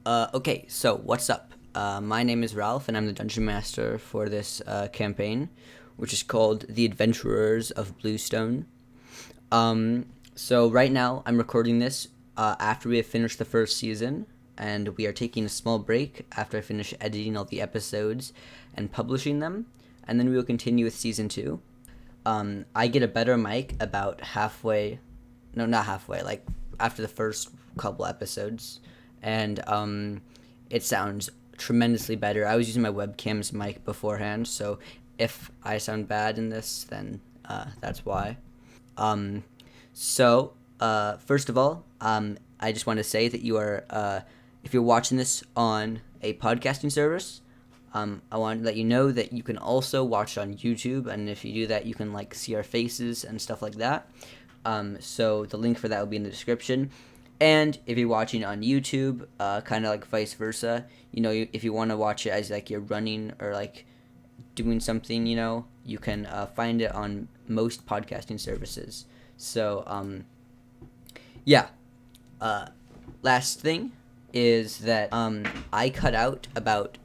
Okay, so what's up? My name is Ralph, and I'm the Dungeon Master for this campaign, which is called The Adventurers of Bluestone. So right now, I'm recording this after we have finished the first season, and we are taking a small break after I finish editing all the episodes and publishing them, and then we will continue with season 2. I get a better mic about halfway, no, not halfway, like after the first couple episodes, and it sounds tremendously better. I was using my webcam's mic beforehand, so if I sound bad in this, then that's why. First of all, I just want to say that you are, if you're watching this on a podcasting service, I want to let you know that you can also watch it on YouTube, and if you do that, you can see our faces and stuff like that. So the link for that will be in the description. And if you're watching on YouTube, kind of like vice versa, if you want to watch it as you're running or doing something, you can find it on most podcasting services. So, yeah. Last thing is that I cut out about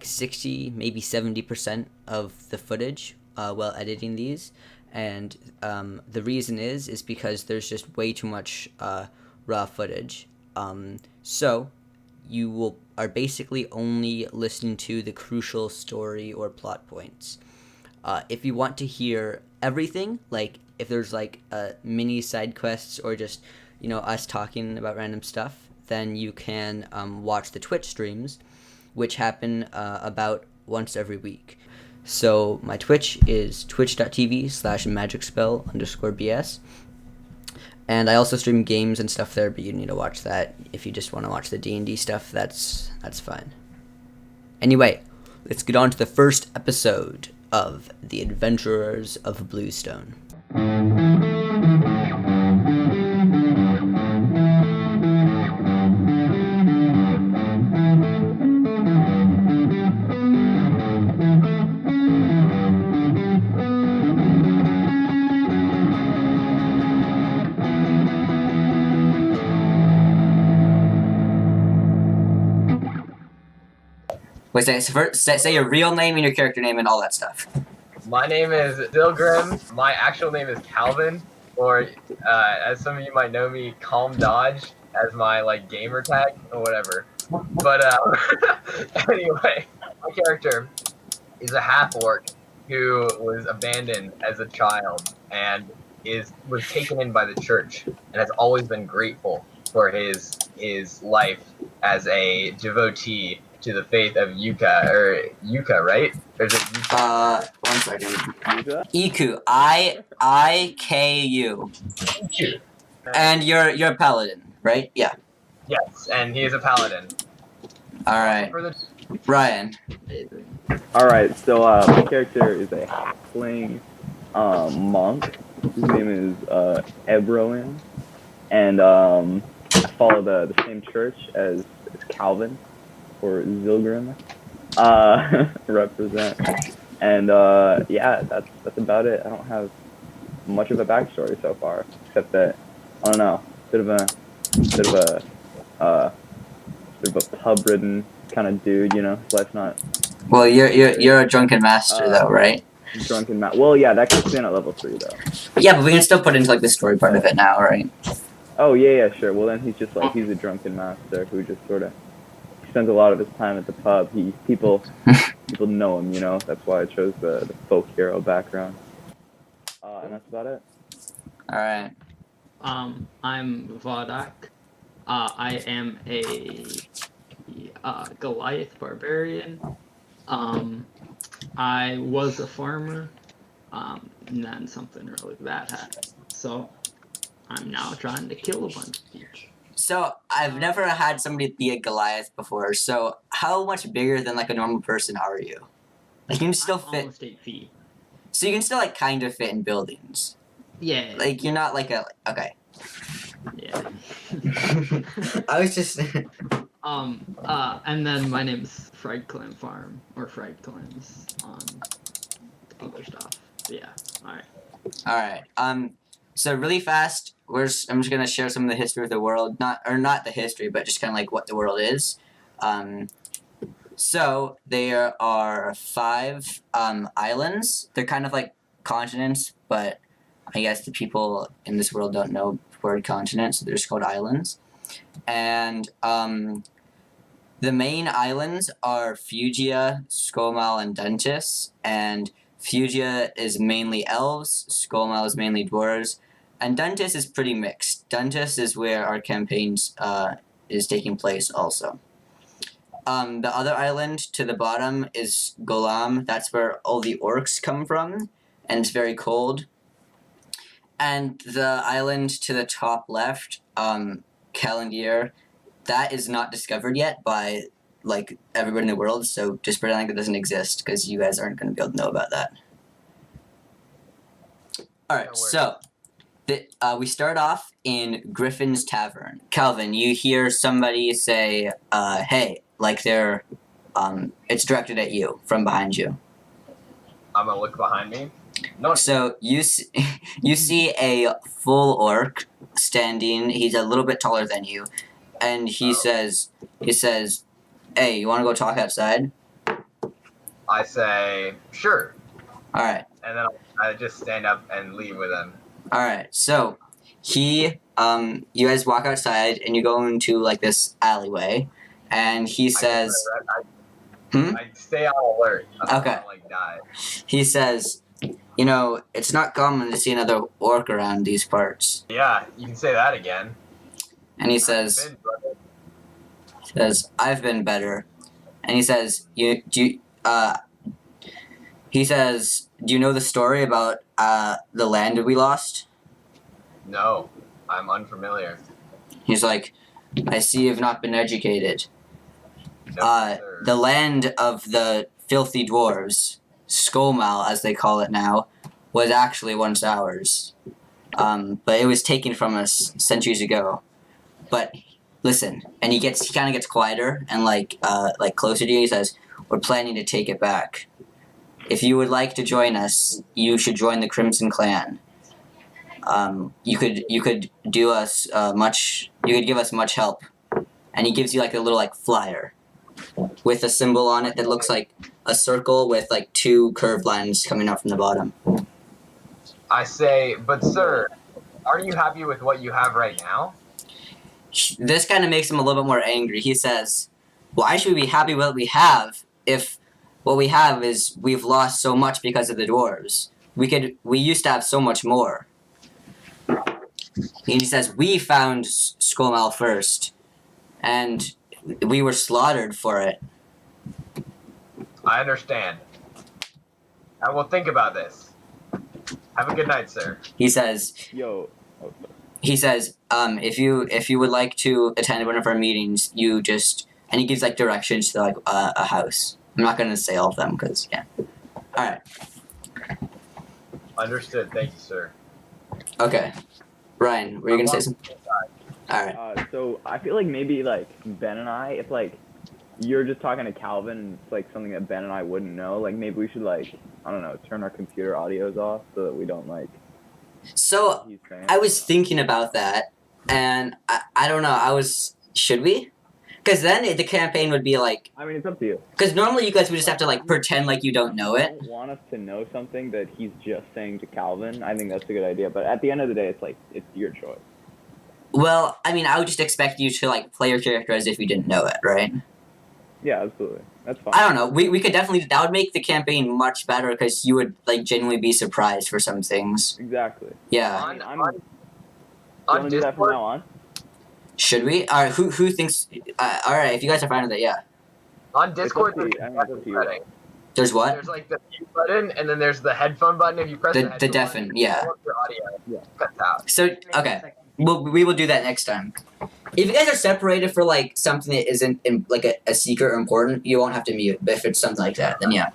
60, maybe 70% of the footage while editing these, and the reason is because there's just way too much raw footage. So you are basically only listening to the crucial story or plot points. If you want to hear everything, if there's mini side quests or just us talking about random stuff, then you can watch the Twitch streams, which happen about once every week. So my Twitch is twitch.tv/magicspell_bs. And I also stream games and stuff there, but you need to watch that. If you just want to watch the D&D stuff, that's fine. Anyway, let's get on to the first episode of The Adventurers of Bluestone. Wait, say your real name and your character name and all that stuff. My name is Zilgrim. My actual name is Calvin, or as some of you might know me, Calm Dodge as my gamer tag or whatever. But anyway, my character is a half-orc who was abandoned as a child and was taken in by the church and has always been grateful for his life as a devotee to the faith of Yuka, right? Or is it Yuka? 1 second. Iku. I-K-U. Iku. And you're a paladin, right? Yeah. Yes, and he is a paladin. Alright. Brian. Alright, so my character is a halfling monk. His name is Ebroin. And I follow the same church as Calvin, or Zilgrim, represent. And yeah, that's about it. I don't have much of a backstory so far, except that I don't know, bit of a pub-ridden kind of dude, His life's not. Well, you're a drunken master though, right? Drunken master. Well, yeah, that kicks in at level 3 though. Yeah, but we can still put into the story part of it now, right? Oh yeah, sure. Well then he's just he's a drunken master who just sort of spends a lot of his time at the pub. People know him, That's why I chose the folk hero background. And that's about it. All right. I'm Vodak. I am a Goliath barbarian. I was a farmer, and then something really bad happened. So I'm now trying to kill a bunch of people. So I've never had somebody be a Goliath before. So how much bigger than a normal person are you? You can still fit. Almost 8 feet. So you can still kind of fit in buildings. Yeah. You're not okay. Yeah. I was just. And then my name's Fried Clan Farm, or Fried Clans on other stuff. Yeah. All right. All right. So really fast, I'm just gonna share some of the history of the world, not the history, but just kind of like what the world is. So there are 5 islands. They're kind of like continents, but I guess the people in this world don't know the word continent, so they're just called islands. And the main islands are Fugia, Skomal, and Duntis. And Fugia is mainly elves, Skomal is mainly dwarves, and Duntis is pretty mixed. Duntis is where our campaigns is taking place also. The other island to the bottom is Golam. That's where all the orcs come from, and it's very cold. And the island to the top left, Calendir, that is not discovered yet by like everybody in the world. So just pretend like it doesn't exist because you guys aren't going to be able to know about that. All right, so we start off in Griffin's Tavern. Calvin, you hear somebody say, "Hey!" Like they're, it's directed at you from behind you. I'm gonna look behind me. No. So you see a full orc standing. He's a little bit taller than you, and he says, "Hey, you want to go talk outside?" I say, sure. All right. And then I just stand up and leave with him. All right. So you guys walk outside and you go into like this alleyway, and he says, I stay on alert. I don't Okay. wanna, like, die. He says, "You know, it's not common to see another orc around these parts." Yeah, you can say that again. And he says, "I've been better." And he says, "Do you know the story about the land we lost?" No, I'm unfamiliar. He's like, "I see you've not been educated. No, sir. The land of the filthy dwarves, Skomal as they call it now, was actually once ours. But it was taken from us centuries ago. But listen," and he kind of gets quieter and like closer to you. He says, "We're planning to take it back. If you would like to join us, you should join the Crimson Clan. You could do us you could give us much help." And he gives you like a little like flyer with a symbol on it that looks like a circle with like 2 curved lines coming up from the bottom. I say, but sir, aren't you happy with what you have right now? This kind of makes him a little bit more angry. He says, "Why should we be happy with what we have if what we have is we've lost so much because of the dwarves? We used to have so much more." And he says, "We found Skomal first, and we were slaughtered for it." I understand. I will think about this. Have a good night, sir. He says, Yo. if you would like to attend one of our meetings, you just," and he gives like directions to like a house. I'm not gonna say all of them because yeah. All right. Understood. Thank you, sir. Okay. Ryan, were you gonna say something? All right. So I feel like maybe like Ben and I, if like you're just talking to Calvin and it's like something that Ben and I wouldn't know, like maybe we should like, I don't know, turn our computer audios off so that we don't like. So He's saying. I was thinking about that, and I don't know. Should we? Because then the campaign would be like. I mean, it's up to you. Because normally you guys would just have to like pretend like you don't know I it. don't want us to know something that he's just saying to Calvin. I think that's a good idea. But at the end of the day, it's like it's your choice. Well, I mean, I would just expect you to like play your character as if you didn't know it, right? Yeah, absolutely. That's fine. I don't know. We could definitely, that would make the campaign much better because you would like genuinely be surprised for some things. Exactly. Yeah. I mean, I'm. On You want to do that from Discord, now on? Should we? All right. Who thinks? All right. If you guys are fine with it, yeah. on Discord, It's up to you. I mean, it's up to you. setting. There's what? There's like the mute button, and then there's the headphone button. If you press The the headphone deafen, button, yeah. all of your audio Yeah. cuts out. So okay, we will do that next time. If you guys are separated for like something that isn't like a secret or important, you won't have to mute. But if it's something like that, then yeah.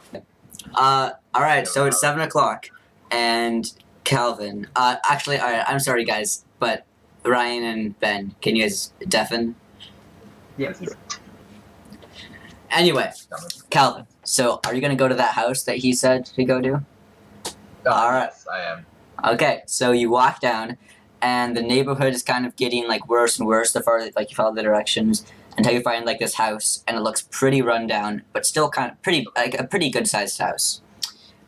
All right. So it's 7:00, and Calvin. Actually, all right. I'm sorry, guys, but Ryan and Ben, can you guys deafen? Yes. Anyway, Calvin. So are you gonna go to that house that he said to go to? Oh, All right. Yes, I am. Okay, so you walk down, and the neighborhood is kind of getting like worse and worse the farther like you follow the directions until you find like this house, and it looks pretty run down, but still kind of pretty like a pretty good sized house.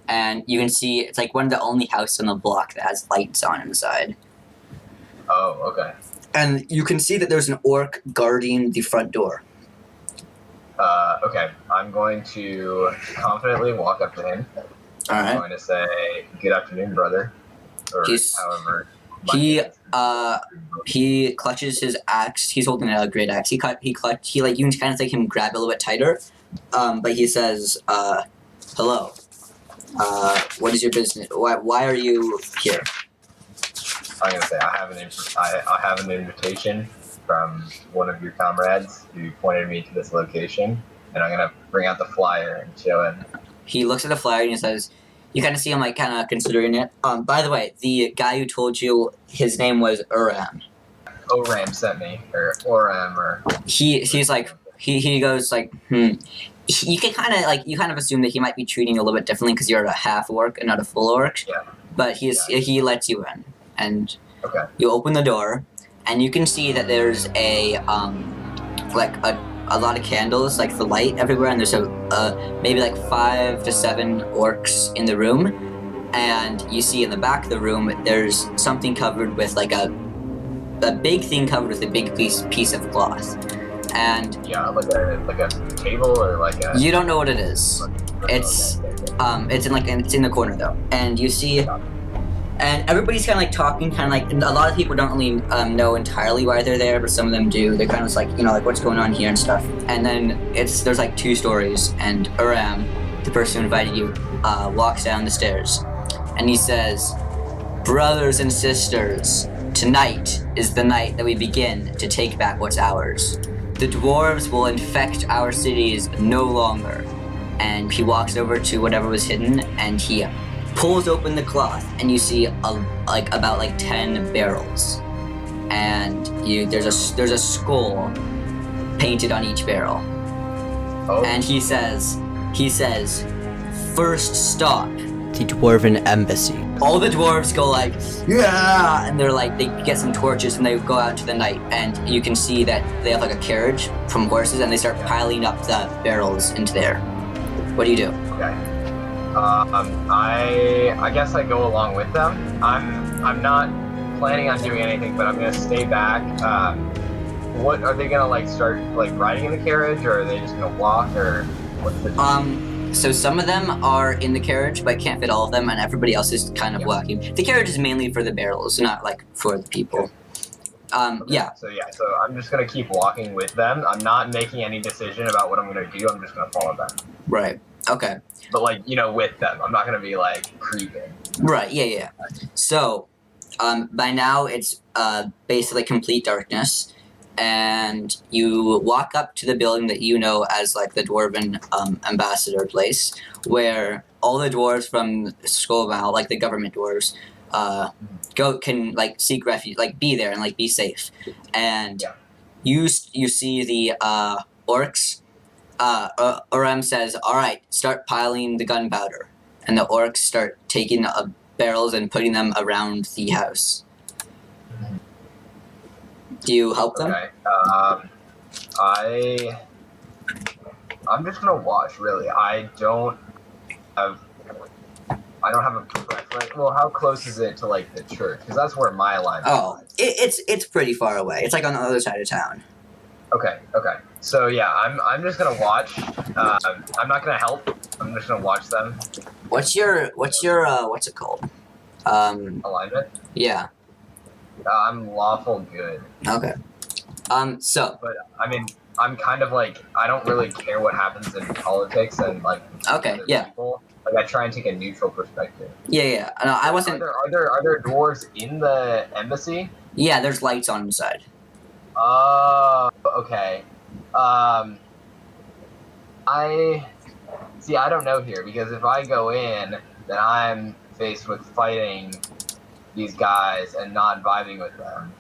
And you can see it's like one of the only houses on the block that has lights on inside. Oh, okay. And you can see that there's an orc guarding the front door. Okay. I'm going to confidently walk up to him. All I'm right. going to say, "Good afternoon, brother," or He's- however. my He name is. he clutches his axe. He's holding a great axe. He like you can kind of like him grab it a little bit tighter. But he says, "Hello. What is your business? Why are you here?" I'm gonna say I have an invitation from one of your comrades who pointed me to this location, and I'm gonna bring out the flyer and show him. He looks at the flyer and he says, you kind of see him like kind of considering it. By the way, the guy who told you his name was Uram. Oram sent me, or Oram, or He's like he goes like you can kind of assume that he might be treating you a little bit differently because you're a half orc and not a full orc. Yeah. But he lets you in, and Okay. you open the door, and you can see that there's a lot of candles, like the light everywhere, and there's maybe like 5 to 7 orcs in the room, and you see in the back of the room there's something covered with like a big thing covered with a big piece of cloth, and Yeah, like a table or like a. you don't know what it is. It's it's in the corner though, and you see. And everybody's kind of like talking, kind of like, and a lot of people don't really know entirely why they're there, but some of them do. They're kind of just like, like what's going on here and stuff. And then there's like 2 stories, and Uram, the person who invited you, walks down the stairs, and he says, "Brothers and sisters, tonight is the night that we begin to take back what's ours. The dwarves will infect our cities no longer." And he walks over to whatever was hidden, and he pulls open the cloth, and you see about 10 barrels, and there's a skull painted on each barrel. Oh. And he says, "First stop, The Dwarven Embassy. all the dwarves go like, yeah, and they're like, they get some torches and they go out into the night, and you can see that they have like a carriage from horses, and they start piling up the barrels into there. What do you do? Okay. I guess I go along with them. I'm not planning on doing anything, but I'm gonna stay back. What are they gonna like start like riding in the carriage, or are they just gonna walk, or what's the? So some of them are in the carriage, but can't fit all of them, and everybody else is kind of walking. The carriage is mainly for the barrels, not like for the people. Okay. Yeah. So I'm just gonna keep walking with them. I'm not making any decision about what I'm gonna do. I'm just gonna follow them. Right. Okay. But like with them, I'm not gonna be like creeping. Right. Yeah. So, by now it's basically complete darkness, and you walk up to the building that you know as like the Dwarven ambassador place, where all the dwarves from Skullbound, like the government dwarves, can like seek refuge, like be there and like be safe. And you see the orcs. Oram says, "All right, start piling the gunpowder," and the orcs start taking barrels and putting them around the house. Do you help them? Okay. I'm just gonna watch. Really, I don't have a preference. Well, how close is it to like the church? Because that's where my line. Oh, it's pretty far away. It's like on the other side of town. Okay. So yeah, I'm just gonna watch. I'm not gonna help. I'm just gonna watch them. What's your what's it called? Alignment. Yeah. I'm lawful good. Okay. So. But I mean, I'm kind of like I don't really care what happens in politics and like. Okay. Other Yeah. people. Like I try and take a neutral perspective. Yeah. No, I wasn't. Are there dwarves in the embassy? Yeah, there's lights on inside. Oh, okay. I don't know here because if I go in, then I'm faced with fighting these guys and not vibing with them.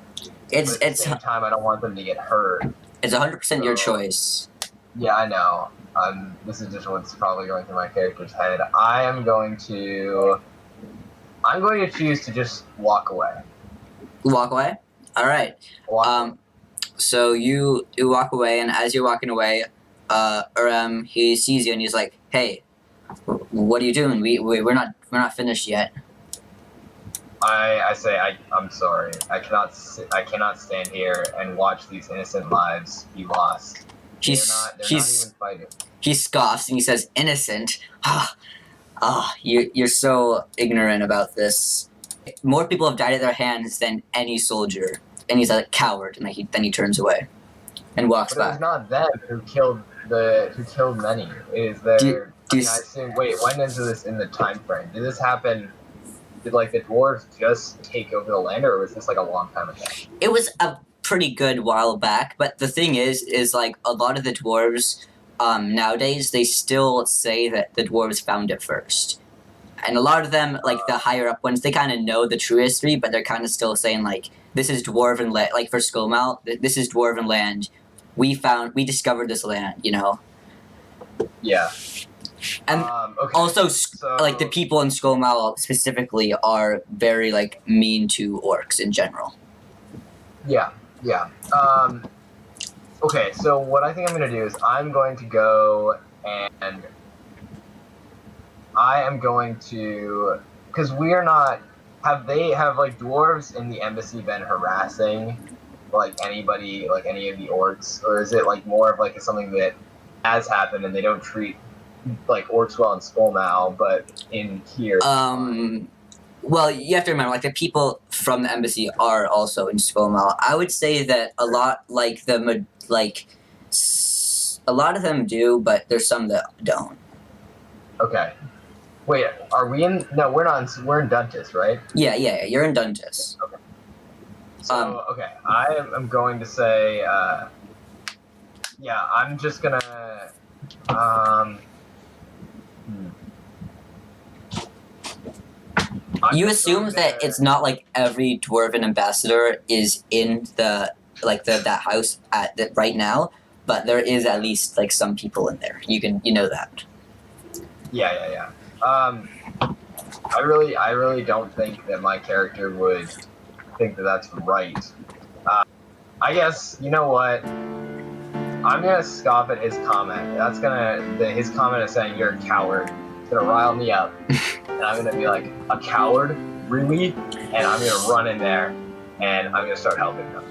But at the same time, I don't want them to get hurt. It's 100% your choice. Yeah, I know. This is just what's probably going through my character's head. I am going to I'm going to choose to just walk away. Walk away. All right. Walk So you walk away, and as you're walking away, he sees you and he's like, "Hey, what are you doing? We're not finished yet." I say I'm sorry. I cannot stand here and watch these innocent lives be lost. They're not even fighting. He scoffs and he says, "Innocent? You're so ignorant about this. More people have died at their hands than any soldier." And he's a coward, and then he turns away and walks But it was back. not them who killed many. It is their. I assume. Wait, when is this in the time frame? Did this happen? Did like the dwarves just take over the land, or was this like a long time ago? It was a pretty good while back, but the thing is like a lot of the dwarves nowadays they still say that the dwarves found it first, and a lot of them, like the higher up ones, they kind of know the true history, but they're kind of still saying like, this is dwarven land. Like for Skomal, this is dwarven land. We discovered this land, you know. Yeah. And okay. also, So, like the people in Skomal specifically are very like mean to orcs in general. Yeah. Okay, so what I think I'm gonna do is I'm going to go and I am going to, because we are not. Have like dwarves in the embassy been harassing like anybody, like any of the orcs, or is it like more of like something that has happened and they don't treat like orcs well in Skullmow, but in here? Well, you have to remember, like the people from the embassy are also in Skomal. I would say that a lot, a lot of them do, but there's some that don't. Okay. Wait, are we in? No, we're not. We're in Duntus, right? Yeah, you're in Duntus. Okay. So, okay, I am going to say, yeah, I'm just gonna, You assume that it's not like every dwarven ambassador is in that house right now, but there is at least like some people in there. You know that. Yeah. I really don't think that my character would think that that's right. I guess, you know what? I'm gonna scoff at his comment. His comment is saying you're a coward. It's gonna rile me up. And I'm gonna be like, a coward? Really? And I'm gonna run in there and I'm gonna start helping them.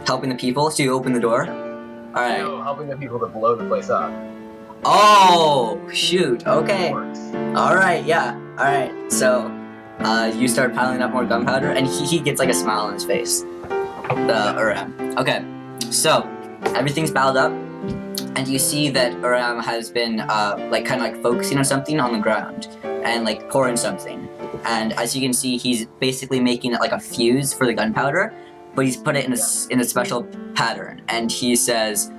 Helping the people? So you open the door? Alright. No, helping the people to blow the place up. Oh, shoot. Okay. Alright, yeah. Alright. So, you start piling up more gunpowder, and he gets like a smile on his face. Okay. So, everything's piled up, and you see that Uram has been, kind of focusing on something on the ground, and, pouring something. And as you can see, he's basically making it like a fuse for the gunpowder, but he's put it in a special pattern. And he says,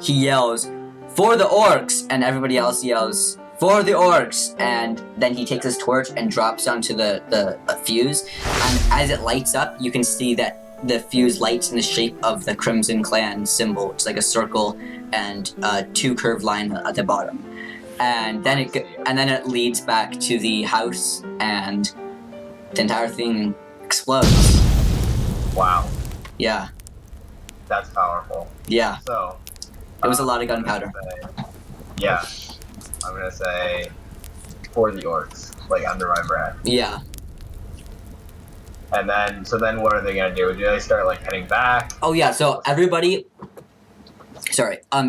he yells, "For the orcs!" And everybody else yells, "For the orcs!" And then he takes his torch and drops onto the fuse. And as it lights up, you can see that the fuse lights in the shape of the Crimson Clan symbol, which is like a circle and two curved lines at the bottom. And then it leads back to the house, and the entire thing explodes. Wow. Yeah. That's powerful. Yeah. So. It was a lot of gunpowder. Yeah. I'm gonna say for the orcs, under my breath. Yeah. And then what are they gonna do? Do they start heading back? Oh yeah, so everybody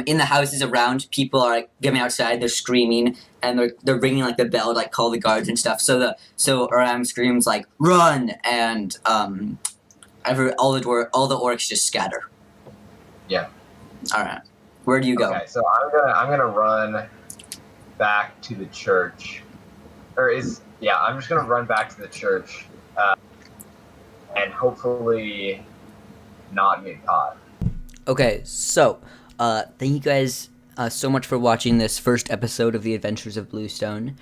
in the houses around, people are getting outside, they're screaming, and they're ringing the bell to call the guards and stuff. So Uram screams "Run!" and all the orcs just scatter. Yeah. Alright. Where do you go? Okay, so I'm gonna run back to the church. I'm just gonna run back to the church and hopefully not get caught. Okay, so thank you guys so much for watching this first episode of The Adventures of Bluestone.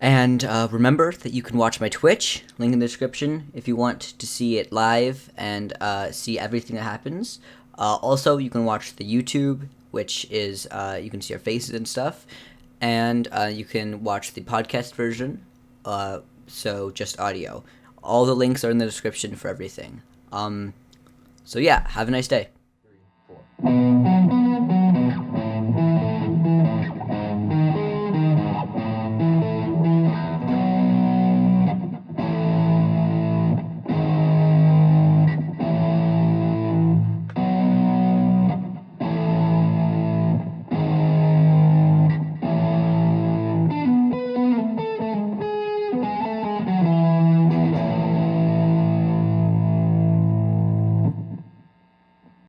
And remember that you can watch my Twitch, link in the description, if you want to see it live and see everything that happens. Also, you can watch the YouTube, which is you can see our faces and stuff. And you can watch the podcast version so just audio. All the links are in the description for everything. So yeah, have a nice day. 3, 4.